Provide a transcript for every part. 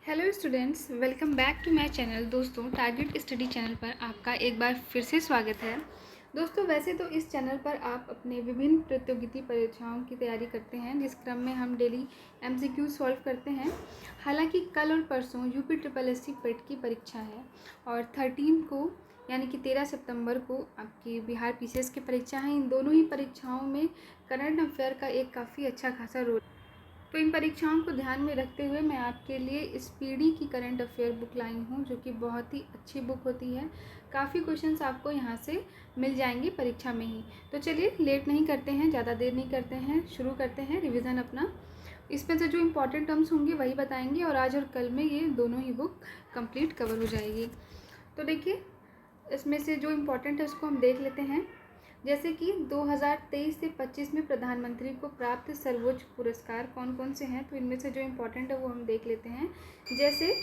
Hello students, welcome back to my channel. दोस्तों, target study channel पर आपका एक बार फिर से स्वागत है। दोस्तों, वैसे तो इस चैनल पर आप अपने विभिन्न प्रतियोगिता परीक्षाओं की तैयारी करते हैं, जिस क्रम में हम डेली एमसीक्यू सॉल्व करते हैं। हालांकि कल और परसों यूपी ट्रिपल एससी पेट की परीक्षा है और 13 को यानी कि 13 सितंबर को आपकी बिहार पीसीएस की परीक्षा है। इन दोनों ही परीक्षाओं में करंट अफेयर का एक काफ़ी अच्छा खासा रोल। तो इन परीक्षाओं को ध्यान में रखते हुए मैं आपके लिए स्पीडी की करंट अफेयर बुक लाई हूँ, जो कि बहुत ही अच्छी बुक होती है। काफ़ी क्वेश्चंस आपको यहाँ से मिल जाएंगे परीक्षा में ही। तो चलिए लेट नहीं करते हैं, ज़्यादा देर नहीं करते हैं, शुरू करते हैं रिवीजन अपना। इसमें से जो इम्पोर्टेंट टर्म्स होंगे वही बताएंगे और आज और कल में ये दोनों ही बुक कंप्लीट कवर हो जाएगी। तो देखिए, इसमें से जो इम्पोर्टेंट है उसको हम देख लेते हैं। जैसे कि 2023 से 25 में प्रधानमंत्री को प्राप्त सर्वोच्च पुरस्कार कौन कौन से हैं, तो इनमें से जो इम्पोर्टेंट है वो हम देख लेते हैं। जैसे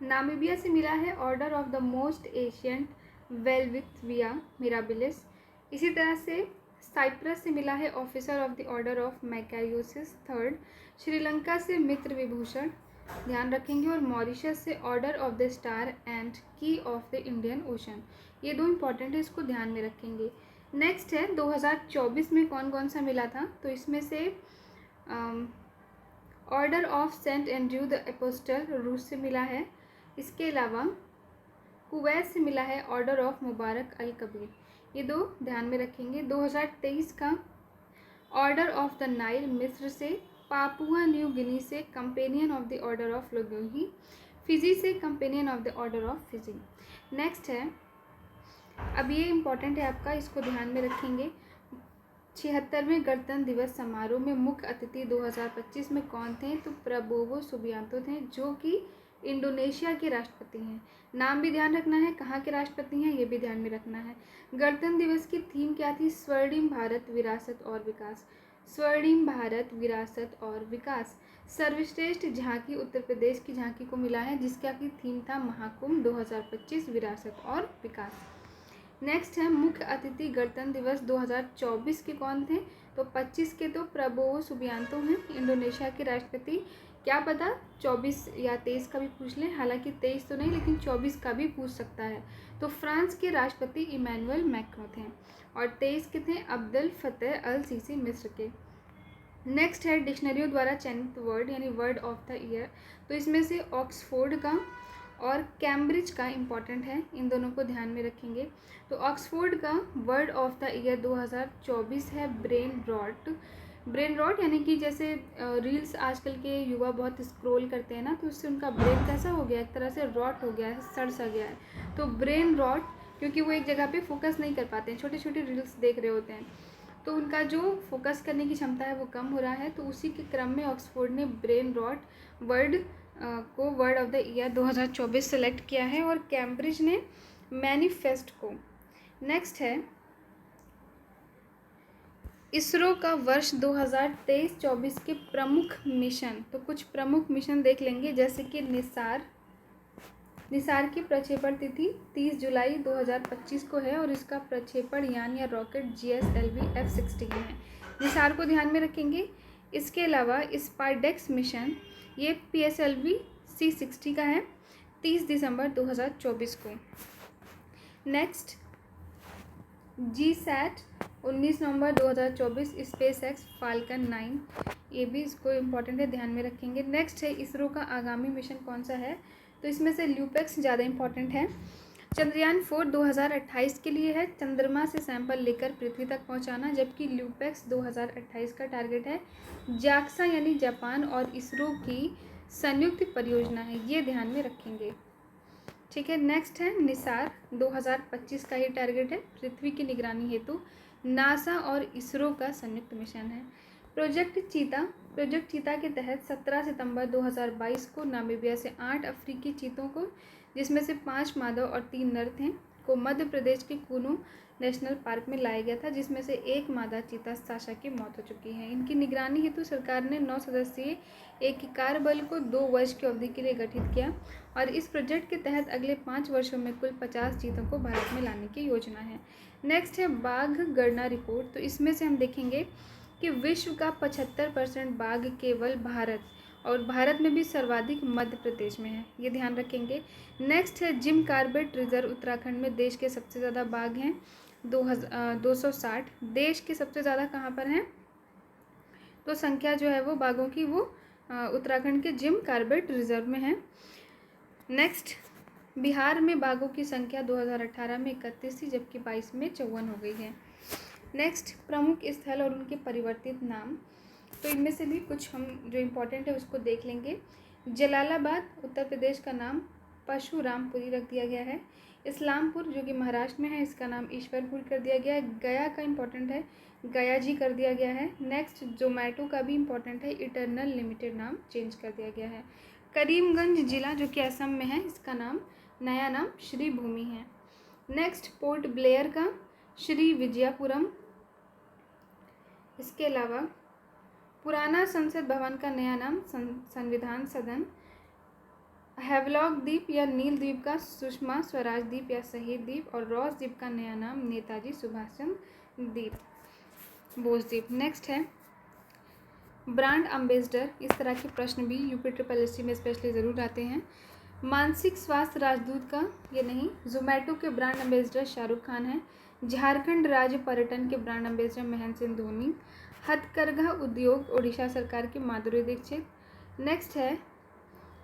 नामीबिया से मिला है order of the most ancient welwitschia mirabilis. इसी तरह से साइप्रस से मिला है officer of the order of Makarios third. Sri Lanka से मित्र विभूषण ध्यान रखेंगे, और मॉरिशस से order of the star and key of the Indian ocean. ये दो इम्पॉर्टेंट है, इसको ध्यान में रखेंगे। नेक्स्ट है 2024 में कौन कौन सा मिला था, तो इसमें से order of Saint Andrew the Apostle रूस से मिला है। इसके अलावा कुवैत से मिला है ऑर्डर ऑफ मुबारक अल कबीर। ये दो ध्यान में रखेंगे। 2023 का ऑर्डर ऑफ द नाइल मिस्र से। पापुआ न्यू गिनी से companion of the order of Logohu. Fiji से companion of the order of Fiji. Next है, अब ये इम्पॉर्टेंट है आपका, इसको ध्यान में रखेंगे। 76वें गणतंत्र दिवस समारोह में मुख्य अतिथि 2025 में कौन थे, तो प्रबोवो सुबियांतो थे, जो कि इंडोनेशिया के राष्ट्रपति हैं। नाम भी ध्यान रखना है, कहाँ के राष्ट्रपति हैं ये भी ध्यान में रखना है। गणतंत्र दिवस की थीम क्या थी, स्वर्णिम भारत विरासत और विकास। स्वर्णिम भारत विरासत और विकास। सर्वश्रेष्ठ झांकी उत्तर प्रदेश की झांकी को मिला है, जिसका की थीम था महाकुंभ 2025 विरासत और विकास। नेक्स्ट है, मुख्य अतिथि गणतंत्र दिवस 2024 के कौन थे, तो 25 के तो प्रबोवो सुबियांतो हैं, इंडोनेशिया के राष्ट्रपति। क्या पता 24 या 23 का भी पूछ लें, हालांकि 23 तो नहीं लेकिन 24 का भी पूछ सकता है। तो फ्रांस के राष्ट्रपति इमैनुअल मैक्रों थे, और 23 के थे अब्दुल फतेह अल सीसी मिस्र के। नेक्स्ट है डिक्शनरियों द्वारा चयनित वर्ड यानी वर्ड ऑफ द ईयर, तो इसमें से ऑक्सफोर्ड का और कैम्ब्रिज का इम्पॉर्टेंट है, इन दोनों को ध्यान में रखेंगे। तो ऑक्सफोर्ड का वर्ड ऑफ द ईयर 2024 है ब्रेन रॉट। ब्रेन रॉट यानी कि जैसे रील्स आजकल के युवा बहुत स्क्रॉल करते हैं ना, तो उससे उनका ब्रेन कैसा हो गया, एक तरह से रॉट हो गया है, सड़ सा गया है। तो ब्रेन रॉट, क्योंकि वो एक जगह पे फोकस नहीं कर पाते हैं, छोटे छोटे रील्स देख रहे होते हैं, तो उनका जो फोकस करने की क्षमता है वो कम हो रहा है। तो उसी के क्रम में ऑक्सफोर्ड ने ब्रेन रॉट वर्ड को word of the year 2024 select किया है, और कैम्ब्रिज ने मैनिफेस्ट को। नेक्स्ट है इसरो का वर्ष 2023-24 के प्रमुख मिशन, तो कुछ प्रमुख मिशन देख लेंगे। जैसे कि निसार की प्रक्षेपण तिथि 30 जुलाई 2025 को है, और इसका प्रक्षेपण यान या रॉकेट GSLV F-16 है। निसार को ध्यान में रखेंगे। इसके अलावा स्पारडेक्स मिशन ये PSLV C-60 का है, 30 दिसंबर 2024 को। नेक्स्ट GSAT 19 नवंबर 2024 स्पेस एक्स फाल्कन 9, ये भी इसको इम्पॉर्टेंट है, ध्यान में रखेंगे। नेक्स्ट है इसरो का आगामी मिशन कौन सा है, तो इसमें से ल्यूपेक्स ज़्यादा इम्पॉर्टेंट है। चंद्रयान 4 2028 के लिए है, चंद्रमा से सैंपल लेकर पृथ्वी तक पहुंचाना, जबकि ल्यूपेक्स 2028 का टारगेट है। जाक्सा यानी जापान और इसरो की संयुक्त परियोजना है, ये ध्यान में रखेंगे। ठीक है। नेक्स्ट है निसार 2025 का ही टारगेट है, पृथ्वी की निगरानी हेतु नासा और इसरो का संयुक्त मिशन है। प्रोजेक्ट चीता के तहत 17 सितंबर 2022 को नामीबिया से 8 अफ्रीकी चीतों को, जिसमें से 5 मादा और 3 नर थे, को मध्य प्रदेश के कुनू नेशनल पार्क में लाया गया था, जिसमें से एक मादा चीता साशा की मौत हो चुकी है। इनकी निगरानी हेतु सरकार ने 9 सदस्यीय एक कार्य बल को 2 वर्ष की अवधि के लिए गठित किया, और इस प्रोजेक्ट के तहत अगले 5 वर्षों में कुल 50 चीतों को भारत में लाने की योजना है। नेक्स्ट है बाघ गणना रिपोर्ट, तो इसमें से हम देखेंगे कि विश्व का 75% बाघ केवल भारत और भारत में भी सर्वाधिक मध्य प्रदेश में है, ये ध्यान रखेंगे। नेक्स्ट है जिम कॉर्बेट रिजर्व उत्तराखंड में देश के सबसे ज़्यादा बाघ हैं 260। देश के सबसे ज़्यादा कहाँ पर हैं, तो संख्या जो है वो बाघों की वो उत्तराखंड के जिम कॉर्बेट रिजर्व में है। नेक्स्ट, बिहार में बाघों की संख्या 2018 में 31 थी, जबकि 22 में 54 हो गई है। नेक्स्ट, प्रमुख स्थल और उनके परिवर्तित नाम। तो इनमें से भी कुछ हम जो इम्पोर्टेंट है उसको देख लेंगे। जलालाबाद उत्तर प्रदेश का नाम परशुरामपुरी रख दिया गया है। इस्लामपुर जो कि महाराष्ट्र में है, इसका नाम ईश्वरपुर कर दिया गया है। गया का इम्पोर्टेंट है, गया जी कर दिया गया है। नेक्स्ट, जोमेटो का भी इम्पोर्टेंट है, इटरनल लिमिटेड नाम चेंज कर दिया गया है। करीमगंज जिला जो कि असम में है, इसका नाम नया नाम श्री भूमि है। नेक्स्ट, पोर्ट ब्लेयर का श्री विजयपुरम। इसके अलावा पुराना संसद भवन का नया नाम संविधान सदन। हैवलॉक द्वीप या नील द्वीप का सुषमा स्वराज द्वीप या शहीद द्वीप। और रॉस द्वीप का नया नाम नेताजी सुभाष चंद्र द्वीप, बोस द्वीप। नेक्स्ट है ब्रांड एम्बेसडर। इस तरह के प्रश्न भी यूपी ट्रिपल एससी में स्पेशली ज़रूर आते हैं। मानसिक स्वास्थ्य राजदूत का ये नहीं। जोमेटो के ब्रांड एम्बेसडर शाहरुख खान हैं। झारखंड राज्य पर्यटन के ब्रांड एम्बेसडर महेंद्र सिंह धोनी। हथकरघा उद्योग ओडिशा सरकार की माधुरी दीक्षित। नेक्स्ट है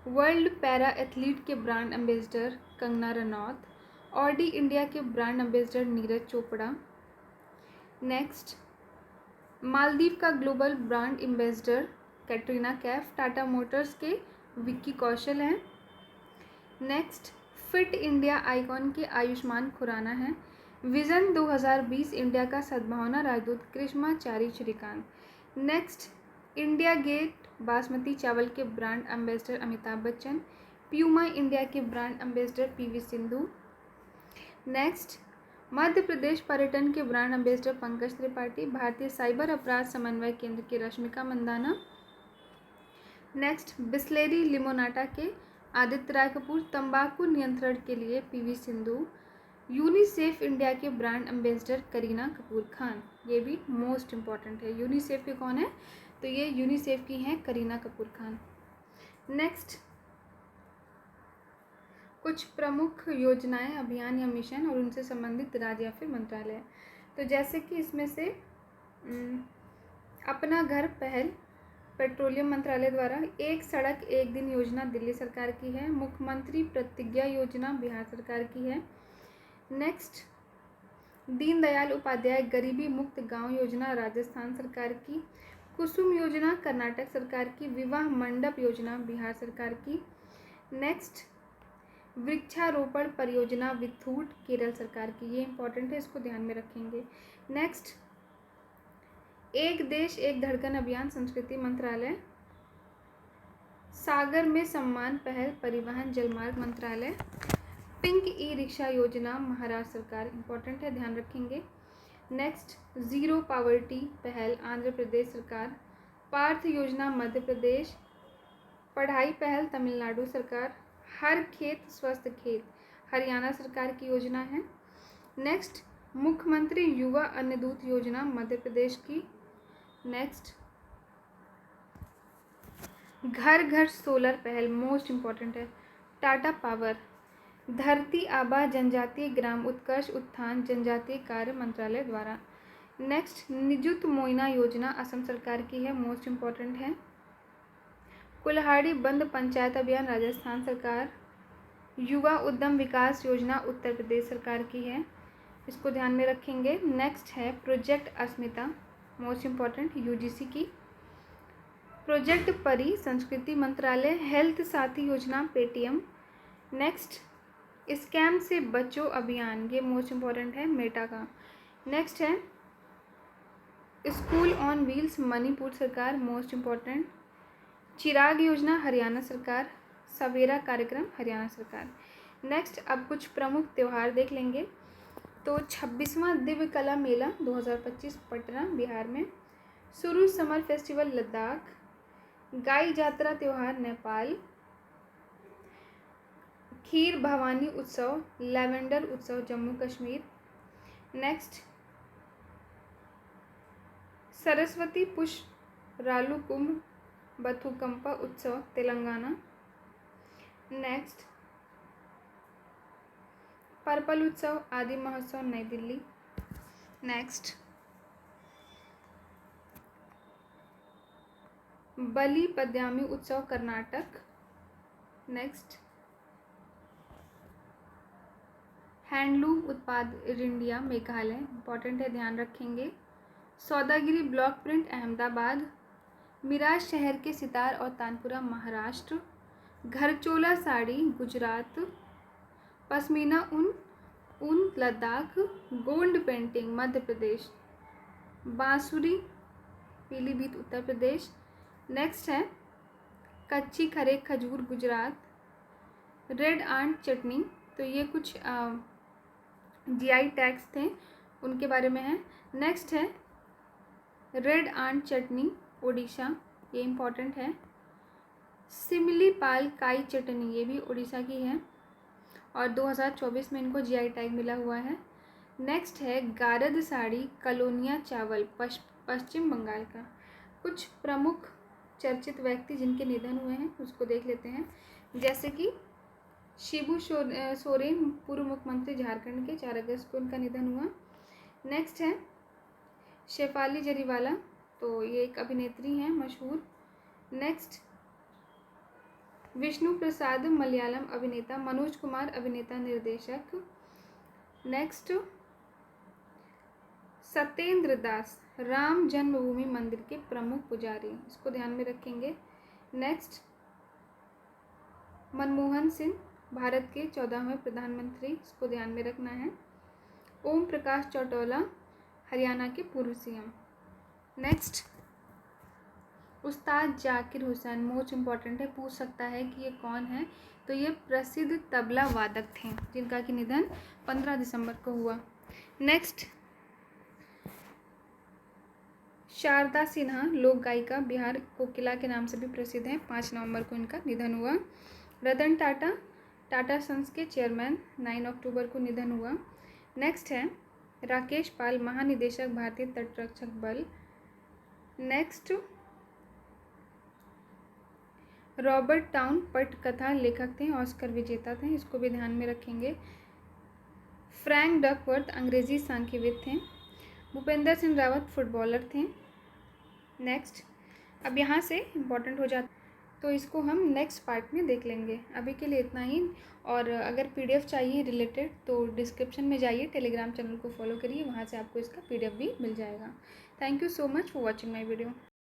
वर्ल्ड पैरा एथलीट के brand ambassador Kangana Ranaut. Audi India के brand ambassador Neeraj Chopra. Next, Maldives का global brand ambassador Katrina Kaif. Tata Motors के विक्की कौशल हैं। नेक्स्ट, फिट इंडिया आइकॉन के आयुष्मान खुराना हैं। विजन 2020 इंडिया का सद्भावना राजदूत Krishnamachari Srikkanth. Next, India Gate basmati चावल के brand ambassador Amitabh Bachchan. Puma India के brand ambassador PV Sindhu. Next, Madhya Pradesh पर्यटन के ब्रांड एम्बेसडर पंकज त्रिपाठी। भारतीय साइबर अपराध समन्वय केंद्र की रश्मिका मंदाना। नेक्स्ट, बिस्लेरी लिमोनाटा के आदित्य राय कपूर। तंबाकू नियंत्रण के लिए पीवी सिंधु। यूनिसेफ इंडिया के ब्रांड एम्बेसडर करीना कपूर खान, ये भी मोस्ट इम्पॉर्टेंट है। यूनिसेफ के कौन है, तो ये यूनिसेफ की हैं करीना कपूर खान। नेक्स्ट, कुछ प्रमुख योजनाएं, अभियान या मिशन और उनसे संबंधित राज्य या फिर मंत्रालय। तो जैसे कि इसमें से अपना घर पहल पेट्रोलियम मंत्रालय द्वारा। एक सड़क एक दिन योजना दिल्ली सरकार की है। मुख्यमंत्री प्रतिज्ञा योजना बिहार सरकार की है। नेक्स्ट, दीनदयाल उपाध्याय गरीबी मुक्त गांव योजना राजस्थान सरकार की। कुसुम योजना कर्नाटक सरकार की। विवाह मंडप योजना बिहार सरकार की। नेक्स्ट, वृक्षारोपण परियोजना विथूट केरल सरकार की, ये इंपॉर्टेंट है, इसको ध्यान में रखेंगे। नेक्स्ट, एक देश एक धड़कन अभियान संस्कृति मंत्रालय। सागर में सम्मान पहल परिवहन जलमार्ग मंत्रालय। पिंक ई रिक्शा योजना महाराष्ट्र सरकार, इंपॉर्टेंट है, ध्यान रखेंगे। नेक्स्ट, जीरो पावर्टी पहल आंध्र प्रदेश सरकार। पार्थ योजना मध्य प्रदेश। पढ़ाई पहल तमिलनाडु सरकार। हर खेत स्वस्थ खेत हरियाणा सरकार की योजना है। नेक्स्ट, मुख्यमंत्री युवा अन्नदूत योजना मध्य प्रदेश की। नेक्स्ट, घर घर सोलर पहल मोस्ट इम्पॉर्टेंट है, टाटा पावर। धरती आबा जनजातीय ग्राम उत्कर्ष उत्थान जनजातीय कार्य मंत्रालय द्वारा। नेक्स्ट, निजुत मोइना योजना असम सरकार की है, मोस्ट इम्पॉर्टेंट है। कुल्हाड़ी बंद पंचायत अभियान राजस्थान सरकार। युवा उद्यम विकास योजना उत्तर प्रदेश सरकार की है, इसको ध्यान में रखेंगे। नेक्स्ट है प्रोजेक्ट अस्मिता, मोस्ट इम्पॉर्टेंट, यूजीसी की। प्रोजेक्ट परी संस्कृति मंत्रालय। हेल्थ साथी योजना पेटीएम। नेक्स्ट, स्कैम से बचो अभियान, ये मोस्ट इम्पॉर्टेंट है, मेटा का। नेक्स्ट है स्कूल ऑन व्हील्स मणिपुर सरकार, मोस्ट इम्पॉर्टेंट। चिराग योजना हरियाणा सरकार। सवेरा कार्यक्रम हरियाणा सरकार। नेक्स्ट, अब कुछ प्रमुख त्यौहार देख लेंगे। तो 26वां दिव्य कला मेला 2025 पटना बिहार में। सुरु समर फेस्टिवल लद्दाख। गाई जात्रा त्यौहार नेपाल। खीर भवानी उत्सव लैवेंडर उत्सव जम्मू कश्मीर। नेक्स्ट, सरस्वती पुष्प रालू कुंभ बथुकम्पा उत्सव तेलंगाना। नेक्स्ट पर्पल उत्सव आदि महोत्सव नई दिल्ली। नेक्स्ट बलि पद्यामी उत्सव कर्नाटक। नेक्स्ट हैंडलूम उत्पाद इंडिया मेघालय, इंपॉर्टेंट है, ध्यान रखेंगे। Saudagiri block print Ahmedabad. मिराज शहर के सितार और तानपुरा महाराष्ट्र। घरचोला साड़ी गुजरात। पश्मीना ऊन लद्दाख। गोंड पेंटिंग मध्य प्रदेश। बांसुरी पीलीभीत उत्तर प्रदेश। नेक्स्ट है कच्ची खरे खजूर गुजरात। रेड आंट चटनी, तो ये कुछ जीआई टैग्स थे उनके बारे में है। नेक्स्ट है रेड आंट चटनी ओडिशा, ये इम्पॉर्टेंट है। सिमलीपाल काई चटनी, ये भी उड़ीसा की है और 2024 में इनको जीआई टैग मिला हुआ है। नेक्स्ट है गारद साड़ी कलोनिया चावल पश्चिम बंगाल का। कुछ प्रमुख चर्चित व्यक्ति जिनके निधन हुए हैं उसको देख लेते हैं, जैसे कि शिबू सोरेन पूर्व मुख्यमंत्री झारखंड के, 4 अगस्त को उनका निधन हुआ। नेक्स्ट है शेफाली जरीवाला, तो ये एक अभिनेत्री हैं मशहूर। नेक्स्ट विष्णु प्रसाद मलयालम अभिनेता। मनोज कुमार अभिनेता निर्देशक। नेक्स्ट सत्येंद्र दास राम जन्मभूमि मंदिर के प्रमुख पुजारी, इसको ध्यान में रखेंगे। नेक्स्ट मनमोहन सिंह भारत के 14वें प्रधानमंत्री, इसको ध्यान में रखना है। ओम प्रकाश चौटाला हरियाणा के पूर्व सीएम। नेक्स्ट उस्ताद जाकिर हुसैन, मोस्ट इम्पॉर्टेंट है, पूछ सकता है कि ये कौन है, तो ये प्रसिद्ध तबला वादक थे जिनका कि निधन 15 दिसंबर को हुआ। नेक्स्ट शारदा सिन्हा लोक गायिका, बिहार कोकिला के नाम से भी प्रसिद्ध हैं, 5 नवंबर को इनका निधन हुआ। रतन टाटा टाटा सन्स के चेयरमैन, 9 अक्टूबर को निधन हुआ। नेक्स्ट है राकेश पाल महानिदेशक भारतीय तटरक्षक बल। नेक्स्ट रॉबर्ट टाउन पटकथा लेखक थे, ऑस्कर विजेता थे, इसको भी ध्यान में रखेंगे। फ्रैंक डकवर्थ अंग्रेजी सांख्यविद थे। भूपेंद्र सिंह रावत फुटबॉलर थे। नेक्स्ट अब यहाँ से इम्पॉर्टेंट हो जाता, तो इसको हम नेक्स्ट पार्ट में देख लेंगे। अभी के लिए इतना ही, और अगर पीडीएफ चाहिए रिलेटेड तो डिस्क्रिप्शन में जाइए, टेलीग्राम चैनल को फॉलो करिए, वहाँ से आपको इसका पीडीएफ भी मिल जाएगा। Thank you so much for watching my video.